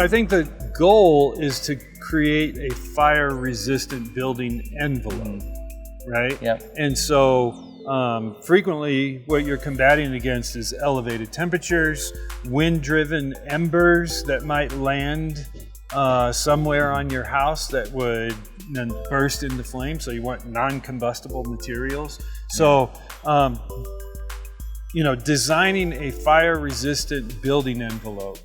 I think the goal is to create a fire-resistant building envelope, right? Yep. And so frequently what you're combating against is elevated temperatures, wind-driven embers that might land somewhere on your house that would then burst into flame. So you want non-combustible materials. So, designing a fire-resistant building envelope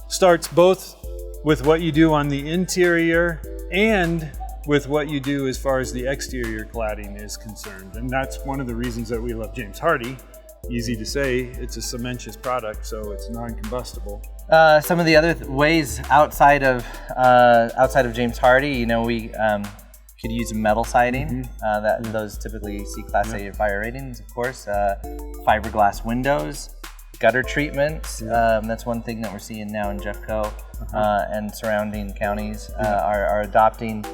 starts both with what you do on the interior and with what you do as far as the exterior cladding is concerned. And that's one of the reasons that we love James Hardie. Easy to say, it's a cementitious product, so it's non-combustible. Some of the other ways outside of James Hardie, we could use metal siding. Those typically see Class A fire ratings, of course. Fiberglass windows, gutter treatments. That's one thing that we're seeing now in Jeffco and surrounding counties are adopting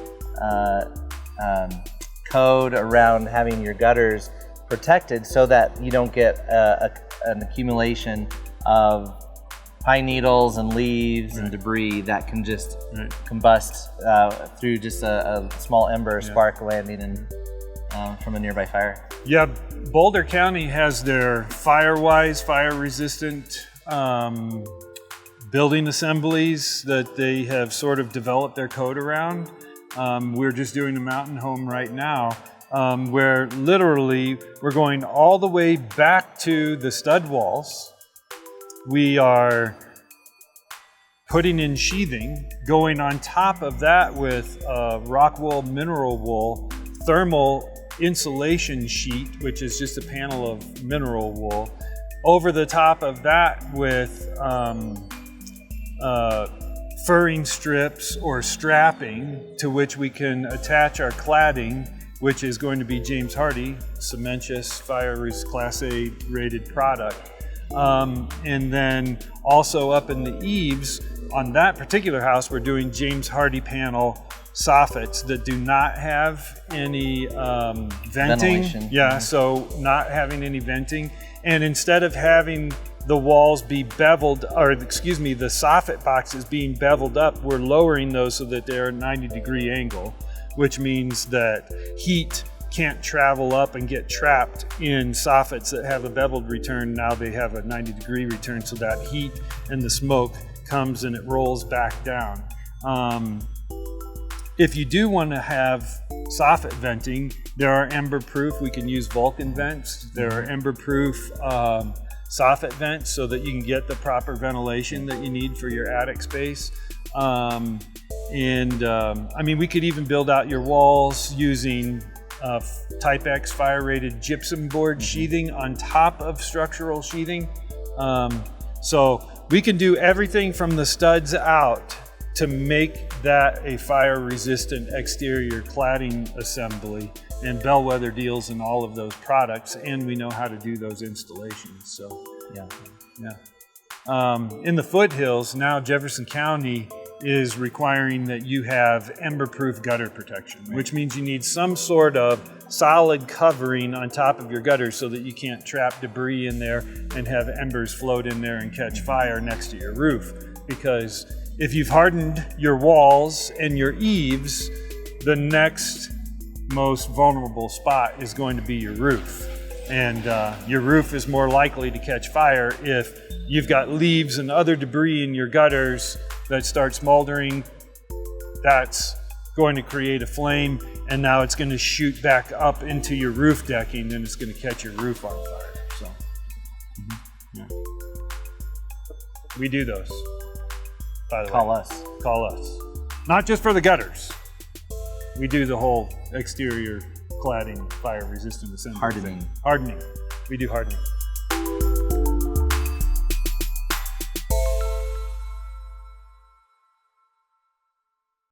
code around having your gutters protected so that you don't get an accumulation of pine needles and leaves and debris that can just combust through just a small ember spark landing from a nearby fire. Yeah, Boulder County has their FireWise, fire-resistant building assemblies that they have sort of developed their code around. We're just doing a mountain home right now where literally we're going all the way back to the stud walls. We are putting in sheathing, going on top of that with rock wool, mineral wool, thermal insulation sheet, which is just a panel of mineral wool. Over the top of that with furring strips or strapping to which we can attach our cladding, which is going to be James Hardie, cementitious, Class A rated product. And then also up in the eaves, on that particular house, we're doing James Hardie panel soffits that do not have any venting. Yeah, so not having any venting. And instead of having the walls be beveled, or excuse me, the soffit boxes being beveled up, we're lowering those so that they're a 90-degree angle, which means that heat can't travel up and get trapped in soffits that have a beveled return. Now they have a 90-degree return, so that heat and the smoke comes and it rolls back down. If you do want to have soffit venting, there are ember-proof. We can use Vulcan vents. There are ember-proof soffit vents so that you can get the proper ventilation that you need for your attic space. I mean, we could even build out your walls using Type X fire-rated gypsum board sheathing on top of structural sheathing. So we can do everything from the studs out to make that a fire-resistant exterior cladding assembly. And Bellwether deals in all of those products, and we know how to do those installations. So, in the foothills, now Jefferson County is requiring that you have ember-proof gutter protection, which means you need some sort of solid covering on top of your gutters so that you can't trap debris in there and have embers float in there and catch fire next to your roof. Because if you've hardened your walls and your eaves, the next most vulnerable spot is going to be your roof. And your roof is more likely to catch fire if you've got leaves and other debris in your gutters that start smoldering. That's going to create a flame, and now it's going to shoot back up into your roof decking, and it's going to catch your roof on fire. So, we do those, by the way. Call us. Not just for the gutters. We do the whole exterior cladding, fire-resistant assembly. Hardening. We do hardening.